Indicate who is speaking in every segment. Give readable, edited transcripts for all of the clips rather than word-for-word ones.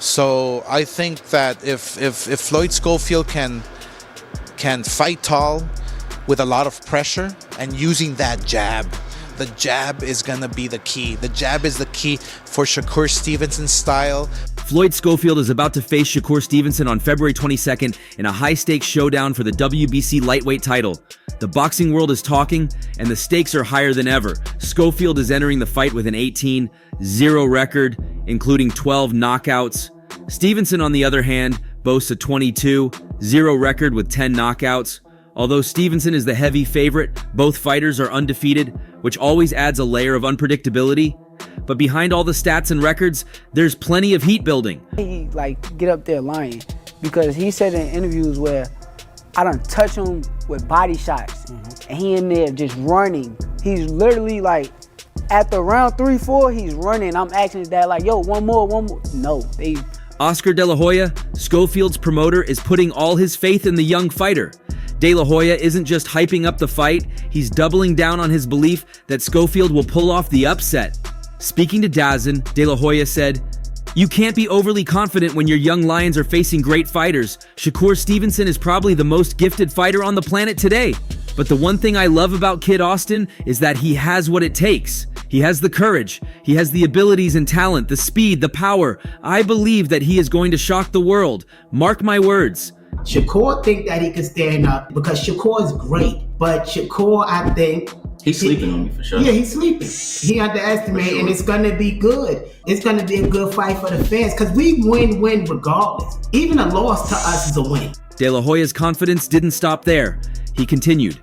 Speaker 1: So I think that if Floyd Schofield can fight tall with a lot of pressure and using that jab, the jab is gonna be the key. The jab is the key for Shakur Stevenson's style.
Speaker 2: Floyd Schofield is about to face Shakur Stevenson on February 22nd in a high-stakes showdown for the WBC lightweight title. The boxing world is talking, and the stakes are higher than ever. Schofield is entering the fight with an 18-0 record, including 12 knockouts. Stevenson, on the other hand, boasts a 22-0 record with 10 knockouts. Although Stevenson is the heavy favorite, both fighters are undefeated, which always adds a layer of unpredictability. But behind all the stats and records, there's plenty of heat building.
Speaker 3: He get up there lying, because he said in interviews where I done touch him with body shots, and he in there just running. He's literally after round 3-4, he's running. I'm asking his dad yo, one more. No,
Speaker 2: Oscar De La Hoya, Scofield's promoter, is putting all his faith in the young fighter. De La Hoya isn't just hyping up the fight, he's doubling down on his belief that Scofield will pull off the upset. Speaking to DAZN, De La Hoya said, "You can't be overly confident when your young lions are facing great fighters. Shakur Stevenson is probably the most gifted fighter on the planet today. But the one thing I love about Kid Austin is that he has what it takes. He has the courage, he has the abilities and talent, the speed, the power. I believe that he is going to shock the world. Mark my words."
Speaker 4: Shakur think that he can stand up because Shakur is great, but Shakur, I think
Speaker 5: he's sleeping on me for sure.
Speaker 4: Yeah, he's sleeping. He underestimated, and it's gonna be good. It's gonna be a good fight for the fans because we win regardless. Even a loss to us is a win.
Speaker 2: De La Hoya's confidence didn't stop there. He continued,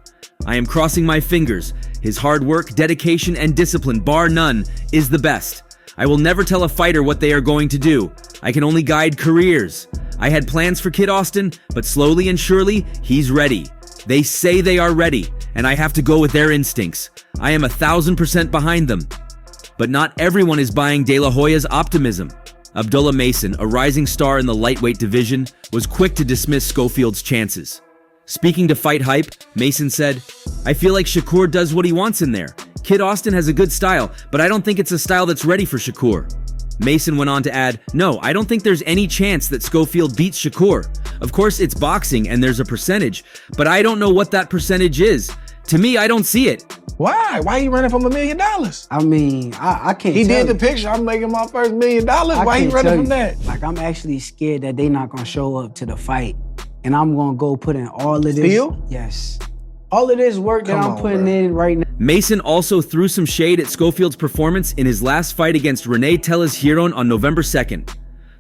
Speaker 2: "I am crossing my fingers. His hard work, dedication, and discipline, bar none, is the best. I will never tell a fighter what they are going to do. I can only guide careers. I had plans for Kid Austin, but slowly and surely, he's ready. They say they are ready, and I have to go with their instincts. I am 1,000% behind them." But not everyone is buying De La Hoya's optimism. Abdullah Mason, a rising star in the lightweight division, was quick to dismiss Scofield's chances. Speaking to Fight Hype, Mason said, "I feel like Shakur does what he wants in there. Kid Austin has a good style, but I don't think it's a style that's ready for Shakur." Mason went on to add, "No, I don't think there's any chance that Scofield beats Shakur. Of course, it's boxing and there's a percentage, but I don't know what that percentage is. To me, I don't see it."
Speaker 6: Why? Why he running from $1 million?
Speaker 3: I mean, I can't
Speaker 6: He
Speaker 3: tell
Speaker 6: did the picture, I'm making my first $1 million. Why he running from that?
Speaker 3: I'm actually scared that they not gonna show up to the fight, and I'm gonna go put in all of this.
Speaker 6: Still?
Speaker 3: Yes. All of this work that I'm putting in right now.
Speaker 2: Mason also threw some shade at Scofield's performance in his last fight against Rene Tellez Giron on November 2nd.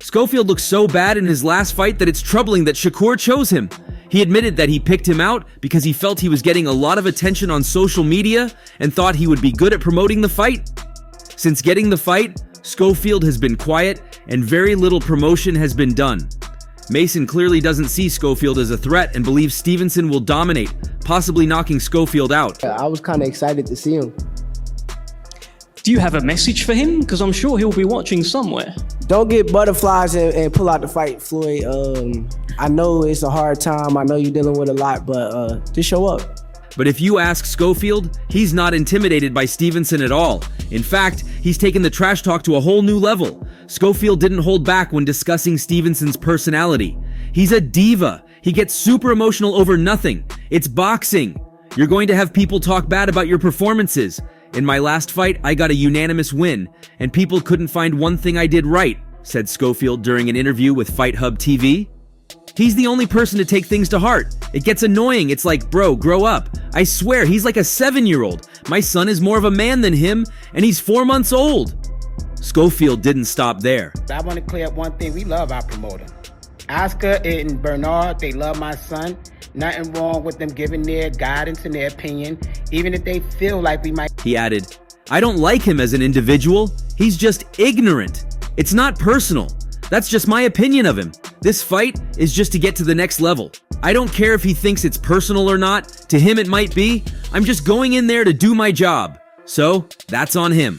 Speaker 2: Scofield looked so bad in his last fight that it's troubling that Shakur chose him. He admitted that he picked him out because he felt he was getting a lot of attention on social media and thought he would be good at promoting the fight. Since getting the fight, Scofield has been quiet and very little promotion has been done. Mason clearly doesn't see Scofield as a threat and believes Stevenson will dominate, possibly knocking Scofield out.
Speaker 7: I was kind of excited to see him.
Speaker 8: Do you have a message for him? Because I'm sure he'll be watching somewhere.
Speaker 7: Don't get butterflies and pull out the fight, Floyd. I know it's a hard time. I know you're dealing with a lot, but just show up.
Speaker 2: But if you ask Scofield, he's not intimidated by Stevenson at all. In fact, he's taken the trash talk to a whole new level. Scofield didn't hold back when discussing Stevenson's personality. He's a diva. He gets super emotional over nothing. It's boxing. You're going to have people talk bad about your performances. In my last fight, I got a unanimous win, and people couldn't find one thing I did right, said Scofield during an interview with Fight Hub TV. He's the only person to take things to heart. It gets annoying. It's like, bro, grow up. I swear, he's like a 7-year-old. My son is more of a man than him, and he's 4 months old. Scofield didn't stop there.
Speaker 9: I want to clear up one thing. We love our promoter. Oscar and Bernard, they love my son. Nothing wrong with them giving their guidance and their opinion, even if they feel like we might.
Speaker 2: He added, I don't like him as an individual. He's just ignorant. It's not personal. That's just my opinion of him. This fight is just to get to the next level. I don't care if he thinks it's personal or not. To him, it might be. I'm just going in there to do my job. So, that's on him.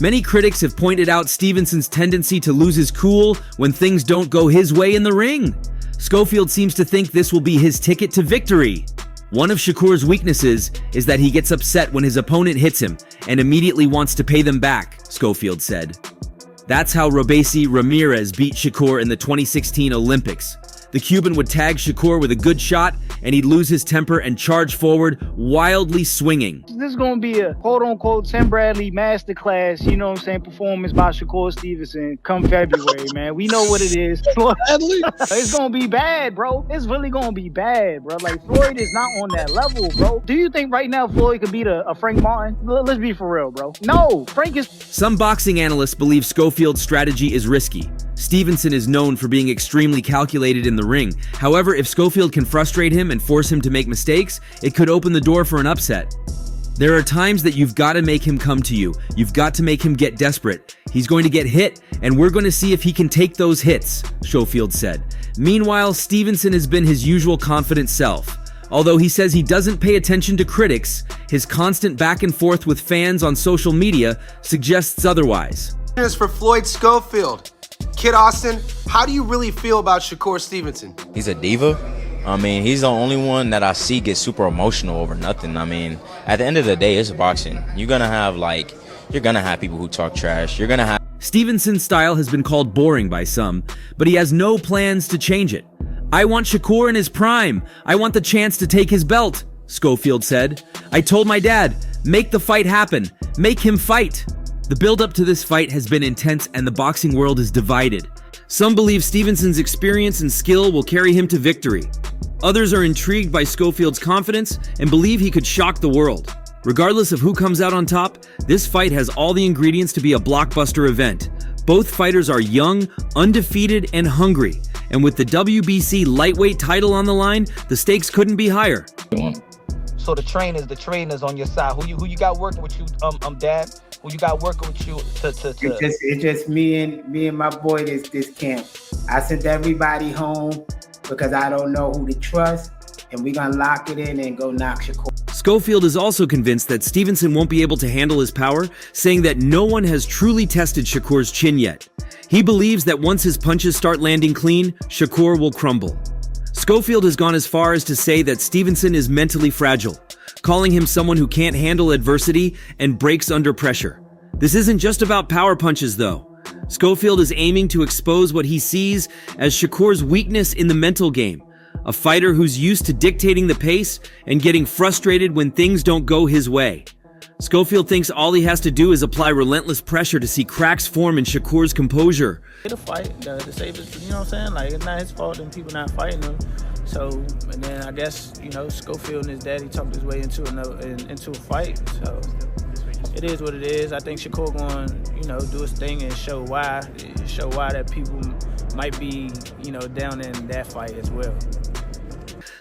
Speaker 2: Many critics have pointed out Stevenson's tendency to lose his cool when things don't go his way in the ring. Scofield seems to think this will be his ticket to victory. One of Shakur's weaknesses is that he gets upset when his opponent hits him and immediately wants to pay them back, Scofield said. That's how Robeisy Ramirez beat Shakur in the 2016 Olympics. The Cuban would tag Shakur with a good shot, and he'd lose his temper and charge forward, wildly swinging.
Speaker 5: This is going to be a quote-unquote Tim Bradley masterclass, you know what I'm saying, performance by Shakur Stevenson come February, man. We know what it is. It's going to be bad, bro. It's really going to be bad, bro. Like, Floyd is not on that level, bro. Do you think right now Floyd could beat a Frank Martin? Let's be for real, bro. No, Frank is...
Speaker 2: Some boxing analysts believe Scofield's strategy is risky. Stevenson is known for being extremely calculated in the ring. However, if Scofield can frustrate him and force him to make mistakes, it could open the door for an upset. There are times that you've got to make him come to you. You've got to make him get desperate. He's going to get hit, and we're going to see if he can take those hits, Schofield said. Meanwhile, Stevenson has been his usual confident self. Although he says he doesn't pay attention to critics, his constant back and forth with fans on social media suggests otherwise.
Speaker 10: This is for Floyd Schofield. Kid Austin, how do you really feel about Shakur Stevenson?
Speaker 11: He's a diva. I mean, he's the only one that I see get super emotional over nothing. I mean, at the end of the day, it's boxing. You're gonna have people who talk trash. You're gonna have...
Speaker 2: Stevenson's style has been called boring by some, but he has no plans to change it. I want Shakur in his prime. I want the chance to take his belt, Scofield said. I told my dad, make the fight happen. Make him fight. The build-up to this fight has been intense and the boxing world is divided. Some believe Stevenson's experience and skill will carry him to victory. Others are intrigued by Scofield's confidence and believe he could shock the world. Regardless of who comes out on top, this fight has all the ingredients to be a blockbuster event. Both fighters are young, undefeated, and hungry. And with the WBC lightweight title on the line, the stakes couldn't be higher.
Speaker 12: So the trainers on your side. Who you got working with you, Dad? Who you got working with you
Speaker 9: It's just me and my boy this camp. I sent everybody home because I don't know who to trust, and we're gonna lock it in and go knock Shakur.
Speaker 2: Scofield is also convinced that Stevenson won't be able to handle his power, saying that no one has truly tested Shakur's chin yet. He believes that once his punches start landing clean, Shakur will crumble. Scofield has gone as far as to say that Stevenson is mentally fragile, calling him someone who can't handle adversity and breaks under pressure. This isn't just about power punches, though. Scofield is aiming to expose what he sees as Shakur's weakness in the mental game, a fighter who's used to dictating the pace and getting frustrated when things don't go his way. Scofield thinks all he has to do is apply relentless pressure to see cracks form in Shakur's composure.
Speaker 13: The fight, the safest, you know what I'm saying? Like, it's not his fault and people not fighting him. So, and then I guess, Scofield and his daddy talked his way into a fight. So, it is what it is. I think Shakur going, do his thing and show why that people might be, down in that fight as well.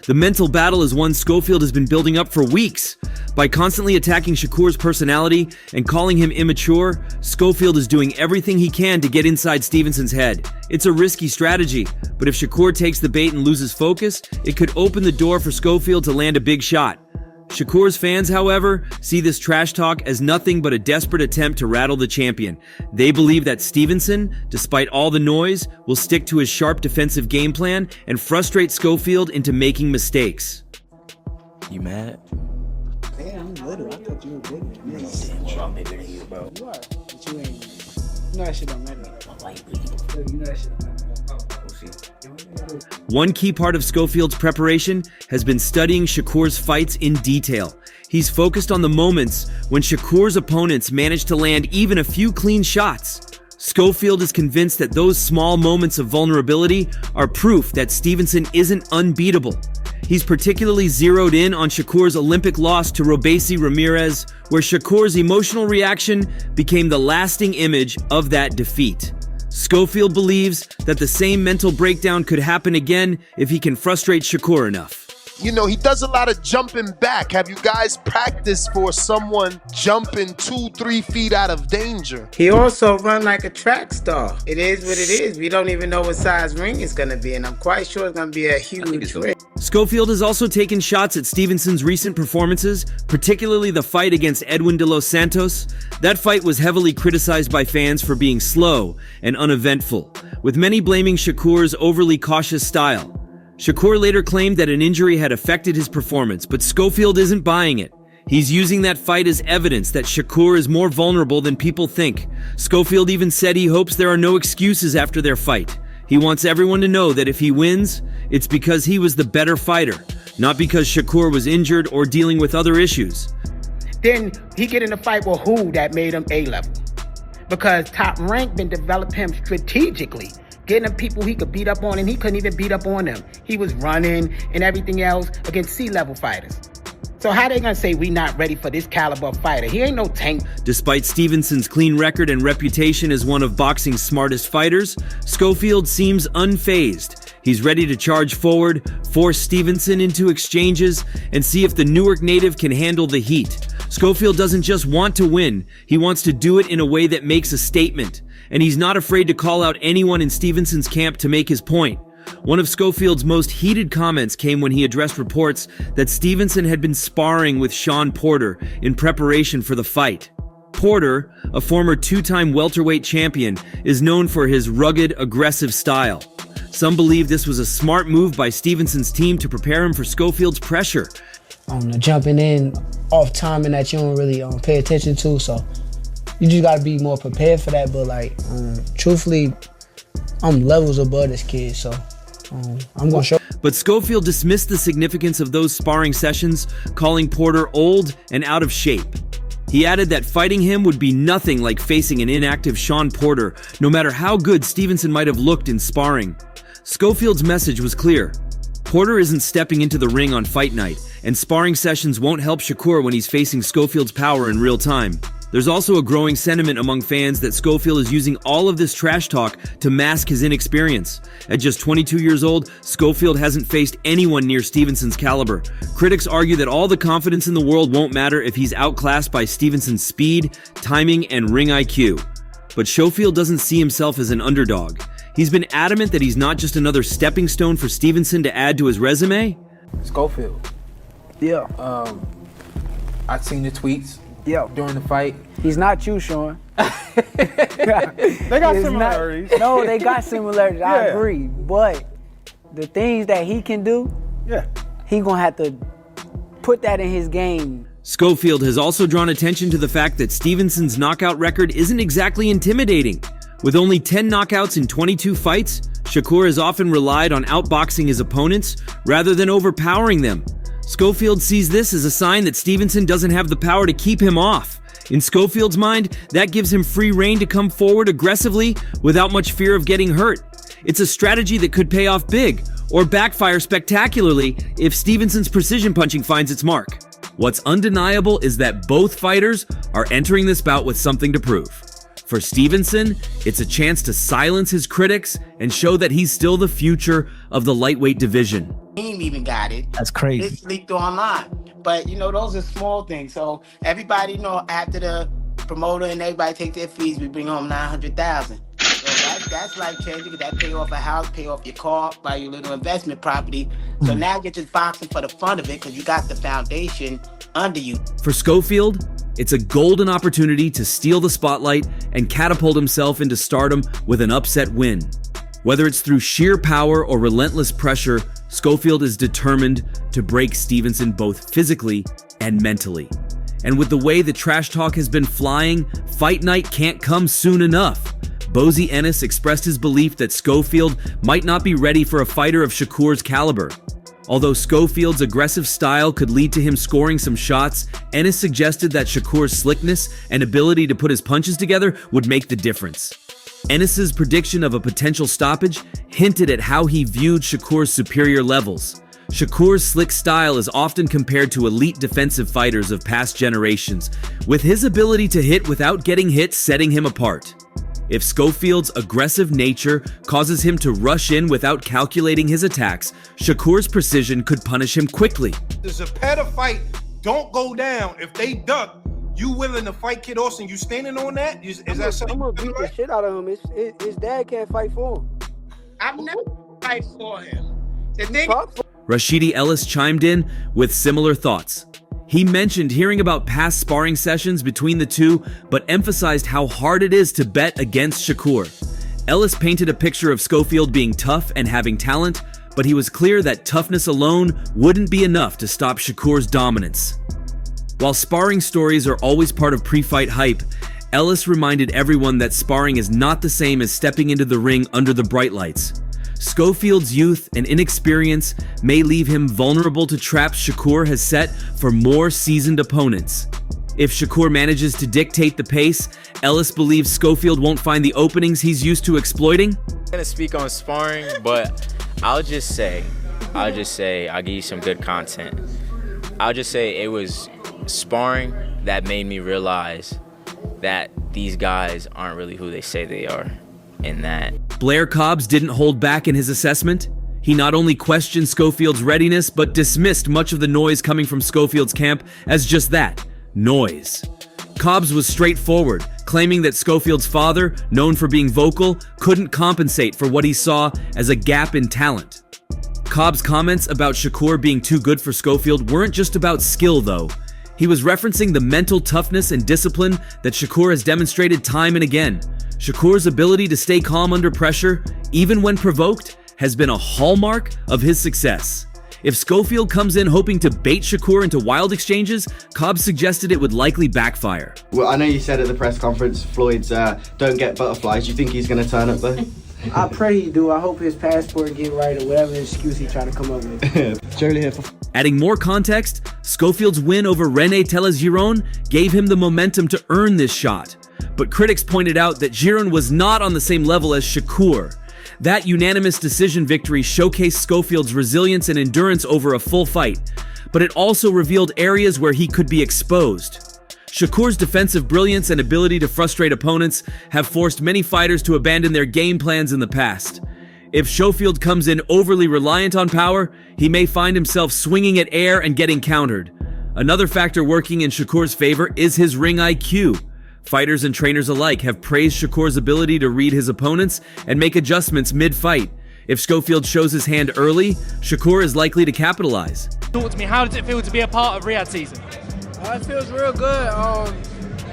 Speaker 2: The mental battle is one Scofield has been building up for weeks. By constantly attacking Shakur's personality and calling him immature, Scofield is doing everything he can to get inside Stevenson's head. It's a risky strategy, but if Shakur takes the bait and loses focus, it could open the door for Scofield to land a big shot. Shakur's fans, however, see this trash talk as nothing but a desperate attempt to rattle the champion. They believe that Stevenson, despite all the noise, will stick to his sharp defensive game plan and frustrate Scofield into making mistakes.
Speaker 11: You mad?
Speaker 3: Yeah, I'm little. I thought you were bigger.
Speaker 11: I'm bigger than you, bro.
Speaker 3: You are, but you ain't. You know that shit don't matter. You know that shit don't matter.
Speaker 2: One key part of Scofield's preparation has been studying Shakur's fights in detail. He's focused on the moments when Shakur's opponents manage to land even a few clean shots. Scofield is convinced that those small moments of vulnerability are proof that Stevenson isn't unbeatable. He's particularly zeroed in on Shakur's Olympic loss to Robeisy Ramirez, where Shakur's emotional reaction became the lasting image of that defeat. Scofield believes that the same mental breakdown could happen again if he can frustrate Shakur enough.
Speaker 14: He does a lot of jumping back. Have you guys practiced for someone jumping 2-3 feet out of danger?
Speaker 9: He also run like a track star. It is what it is. We don't even know what size ring it's going to be, and I'm quite sure it's going to be a huge ring.
Speaker 2: Scofield has also taken shots at Stevenson's recent performances, particularly the fight against Edwin de los Santos. That fight was heavily criticized by fans for being slow and uneventful, with many blaming Shakur's overly cautious style. Shakur later claimed that an injury had affected his performance, but Scofield isn't buying it. He's using that fight as evidence that Shakur is more vulnerable than people think. Scofield even said he hopes there are no excuses after their fight. He wants everyone to know that if he wins, it's because he was the better fighter, not because Shakur was injured or dealing with other issues.
Speaker 9: Then he get in a fight with who that made him A-level? Because Top Rank been developing him strategically, getting him people he could beat up on, and he couldn't even beat up on them. He was running and everything else against C-level fighters. So how they gonna say we not ready for this caliber of fighter? He ain't no tank.
Speaker 2: Despite Stevenson's clean record and reputation as one of boxing's smartest fighters, Scofield seems unfazed. He's ready to charge forward, force Stevenson into exchanges, and see if the Newark native can handle the heat. Scofield doesn't just want to win, he wants to do it in a way that makes a statement. And he's not afraid to call out anyone in Stevenson's camp to make his point. One of Scofield's most heated comments came when he addressed reports that Stevenson had been sparring with Sean Porter in preparation for the fight. Porter, a former two-time welterweight champion, is known for his rugged, aggressive style. Some believe this was a smart move by Stevenson's team to prepare him for Scofield's pressure.
Speaker 7: Jumping in off timing that you don't really pay attention to, so you just gotta be more prepared for that. But truthfully, I'm levels above this kid, so I'm gonna show.
Speaker 2: But Scofield dismissed the significance of those sparring sessions, calling Porter old and out of shape. He added that fighting him would be nothing like facing an inactive Sean Porter, no matter how good Stevenson might have looked in sparring. Scofield's message was clear. Porter isn't stepping into the ring on fight night, and sparring sessions won't help Shakur when he's facing Scofield's power in real time. There's also a growing sentiment among fans that Scofield is using all of this trash talk to mask his inexperience. At just 22 years old, Scofield hasn't faced anyone near Stevenson's caliber. Critics argue that all the confidence in the world won't matter if he's outclassed by Stevenson's speed, timing, and ring IQ. But Schofield doesn't see himself as an underdog. He's been adamant that he's not just another stepping stone for Stevenson to add to his resume.
Speaker 12: Schofield.
Speaker 3: Yeah.
Speaker 12: I've seen the tweets.
Speaker 3: Yeah.
Speaker 12: During the fight.
Speaker 3: He's not you, Sean.
Speaker 6: They got similarities.
Speaker 3: No, they got similarities. Yeah. I agree. But the things that he can do, he gonna have to put that in his game.
Speaker 2: Scofield has also drawn attention to the fact that Stevenson's knockout record isn't exactly intimidating. With only 10 knockouts in 22 fights, Shakur has often relied on outboxing his opponents rather than overpowering them. Scofield sees this as a sign that Stevenson doesn't have the power to keep him off. In Scofield's mind, that gives him free rein to come forward aggressively without much fear of getting hurt. It's a strategy that could pay off big or backfire spectacularly if Stevenson's precision punching finds its mark. What's undeniable is that both fighters are entering this bout with something to prove. For Stevenson, it's a chance to silence his critics and show that he's still the future of the lightweight division.
Speaker 9: Team even got it.
Speaker 7: That's crazy.
Speaker 9: It's leaked online. But, those are small things. So everybody, after the promoter and everybody take their fees, we bring home $900,000. So that's life changing. That pay off a house, pay off your car, buy your little investment property. So now you're just boxing for the fun of it because you got the foundation under you.
Speaker 2: For Scofield, it's a golden opportunity to steal the spotlight and catapult himself into stardom with an upset win. Whether it's through sheer power or relentless pressure, Scofield is determined to break Stevenson both physically and mentally. And with the way the trash talk has been flying, fight night can't come soon enough. Bozy Ennis expressed his belief that Scofield might not be ready for a fighter of Shakur's caliber. Although Scofield's aggressive style could lead to him scoring some shots, Ennis suggested that Shakur's slickness and ability to put his punches together would make the difference. Ennis's prediction of a potential stoppage hinted at how he viewed Shakur's superior levels. Shakur's slick style is often compared to elite defensive fighters of past generations, with his ability to hit without getting hit setting him apart. If Scofield's aggressive nature causes him to rush in without calculating his attacks, Shakur's precision could punish him quickly.
Speaker 15: The Zapata fight don't go down. If they duck, you willing to fight Kid Austin? You standing on that? Is that something?
Speaker 3: I'm gonna beat the shit out of him. His dad can't fight for him.
Speaker 9: I've never fight for him. The thing.
Speaker 2: Rashidi Ellis chimed in with similar thoughts. He mentioned hearing about past sparring sessions between the two, but emphasized how hard it is to bet against Shakur. Ellis painted a picture of Scofield being tough and having talent, but he was clear that toughness alone wouldn't be enough to stop Shakur's dominance. While sparring stories are always part of pre-fight hype, Ellis reminded everyone that sparring is not the same as stepping into the ring under the bright lights. Scofield's youth and inexperience may leave him vulnerable to traps Shakur has set for more seasoned opponents. If Shakur manages to dictate the pace, Ellis believes Scofield won't find the openings he's used to exploiting.
Speaker 11: I'm gonna speak on sparring, but I'll just say I'll give you some good content. I'll just say it was sparring that made me realize that these guys aren't really who they say they are, in that
Speaker 2: Blair Cobbs didn't hold back in his assessment. He not only questioned Scofield's readiness, but dismissed much of the noise coming from Scofield's camp as just that, noise. Cobbs was straightforward, claiming that Scofield's father, known for being vocal, couldn't compensate for what he saw as a gap in talent. Cobb's comments about Shakur being too good for Scofield weren't just about skill, though. He was referencing the mental toughness and discipline that Shakur has demonstrated time and again. Shakur's ability to stay calm under pressure, even when provoked, has been a hallmark of his success. If Scofield comes in hoping to bait Shakur into wild exchanges, Cobbs suggested it would likely backfire.
Speaker 16: Well, I know you said at the press conference Floyd's don't get butterflies. Do you think he's going to turn up though?
Speaker 3: I pray he do. I hope his passport get right or whatever excuse he try to come up with.
Speaker 16: Jolie here for...
Speaker 2: Adding more context, Scofield's win over René Telez-Giron gave him the momentum to earn this shot. But critics pointed out that Giron was not on the same level as Shakur. That unanimous decision victory showcased Scofield's resilience and endurance over a full fight, but it also revealed areas where he could be exposed. Shakur's defensive brilliance and ability to frustrate opponents have forced many fighters to abandon their game plans in the past. If Schofield comes in overly reliant on power, he may find himself swinging at air and getting countered. Another factor working in Shakur's favor is his ring IQ. Fighters and trainers alike have praised Shakur's ability to read his opponents and make adjustments mid-fight. If Scofield shows his hand early, Shakur is likely to capitalize.
Speaker 17: Talk to me, how does it feel to be a part of Riyadh season?
Speaker 18: It feels real good.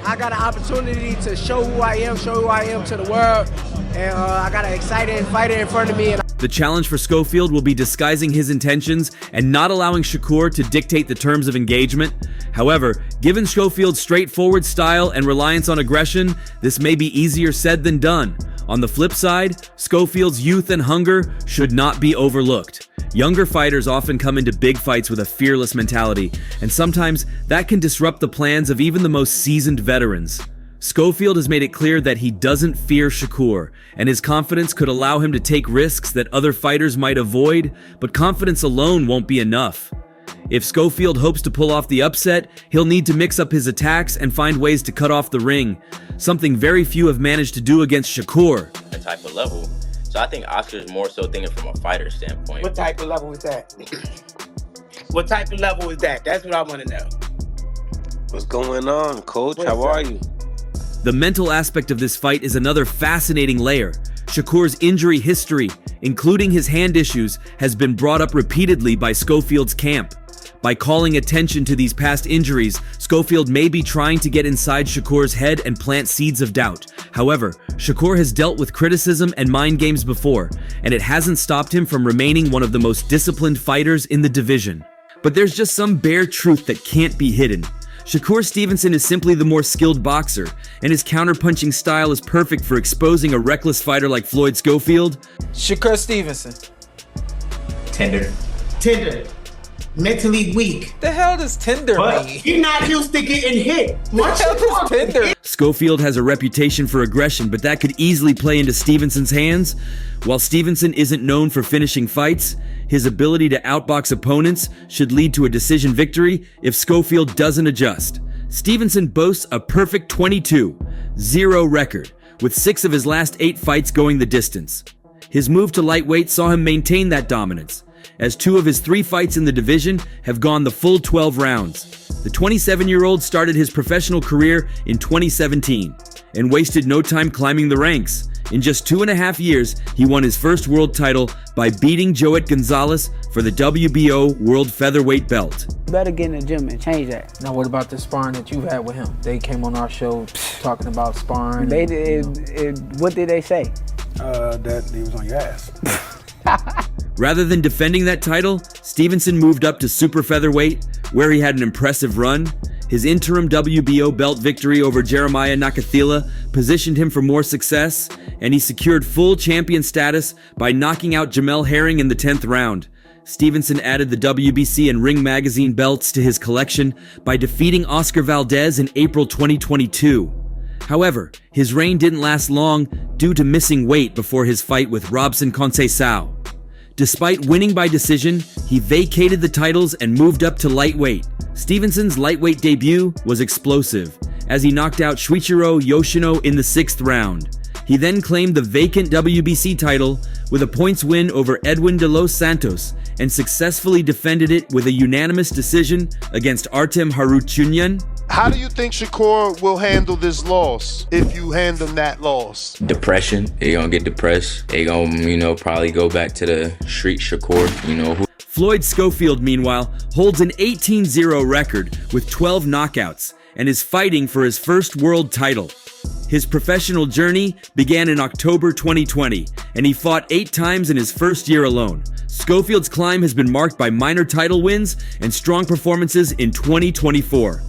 Speaker 18: I got an opportunity to show who I am to the world, and I got an exciting fighter in front of me.
Speaker 2: The challenge for Scofield will be disguising his intentions and not allowing Shakur to dictate the terms of engagement. However, given Schofield's straightforward style and reliance on aggression, this may be easier said than done. On the flip side, Scofield's youth and hunger should not be overlooked. Younger fighters often come into big fights with a fearless mentality, and sometimes that can disrupt the plans of even the most seasoned veterans. Scofield has made it clear that he doesn't fear Shakur, and his confidence could allow him to take risks that other fighters might avoid, but confidence alone won't be enough. If Scofield hopes to pull off the upset, he'll need to mix up his attacks and find ways to cut off the ring, something very few have managed to do against Shakur.
Speaker 11: That type of level. So I think Oscar's more so thinking from a fighter standpoint.
Speaker 9: What type of level is that? What type of level is that? That's what I want to know.
Speaker 19: What's going on, Coach? How are you?
Speaker 2: The mental aspect of this fight is another fascinating layer. Shakur's injury history, including his hand issues, has been brought up repeatedly by Scofield's camp. By calling attention to these past injuries, Scofield may be trying to get inside Shakur's head and plant seeds of doubt. However, Shakur has dealt with criticism and mind games before, and it hasn't stopped him from remaining one of the most disciplined fighters in the division. But there's just some bare truth that can't be hidden. Shakur Stevenson is simply the more skilled boxer, and his counterpunching style is perfect for exposing a reckless fighter like Floyd Schofield.
Speaker 18: Shakur Stevenson.
Speaker 9: Tender. Mentally weak.
Speaker 18: The hell does tender mean?
Speaker 9: You're not used to getting hit.
Speaker 18: What the hell does tender?
Speaker 2: Schofield has a reputation for aggression, but that could easily play into Stevenson's hands. While Stevenson isn't known for finishing fights, his ability to outbox opponents should lead to a decision victory if Scofield doesn't adjust. Stevenson boasts a perfect 22-0 record, with 6 of his last 8 fights going the distance. His move to lightweight saw him maintain that dominance, as 2 of his 3 fights in the division have gone the full 12 rounds. The 27-year-old started his professional career in 2017 and wasted no time climbing the ranks. In just 2.5 years, he won his first world title by beating Joet Gonzalez for the WBO World Featherweight belt.
Speaker 3: You better get in the gym and change that.
Speaker 12: Now, what about the sparring that you've had with him? They came on our show talking about sparring.
Speaker 3: They did. What did they say?
Speaker 6: That he was on your ass.
Speaker 2: Rather than defending that title, Stevenson moved up to super featherweight, where he had an impressive run. His interim WBO belt victory over Jeremiah Nakathila positioned him for more success, and he secured full champion status by knocking out Jamel Herring in the 10th round. Stevenson added the WBC and Ring Magazine belts to his collection by defeating Oscar Valdez in April 2022. However, his reign didn't last long due to missing weight before his fight with Robson Conceição. Despite winning by decision, he vacated the titles and moved up to lightweight. Stevenson's lightweight debut was explosive, as he knocked out Shuichiro Yoshino in the 6th round. He then claimed the vacant WBC title with a points win over Edwin de los Santos and successfully defended it with a unanimous decision against Artem Harutyunyan.
Speaker 14: How do you think Shakur will handle this loss if you hand him that loss?
Speaker 11: Depression. He gonna get depressed. He gonna, probably go back to the street Shakur,
Speaker 2: Floyd Schofield, meanwhile, holds an 18-0 record with 12 knockouts and is fighting for his first world title. His professional journey began in October 2020, and he fought 8 times in his first year alone. Schofield's climb has been marked by minor title wins and strong performances in 2024.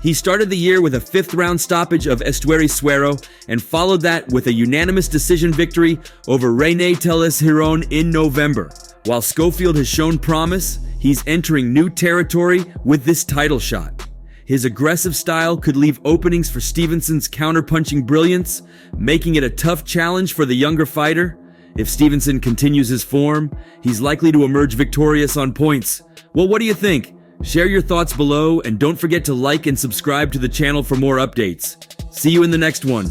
Speaker 2: He started the year with a 5th-round stoppage of Estuary Suero and followed that with a unanimous decision victory over René Teles Hiron in November. While Scofield has shown promise, he's entering new territory with this title shot. His aggressive style could leave openings for Stevenson's counterpunching brilliance, making it a tough challenge for the younger fighter. If Stevenson continues his form, he's likely to emerge victorious on points. Well, what do you think? Share your thoughts below and don't forget to like and subscribe to the channel for more updates. See you in the next one.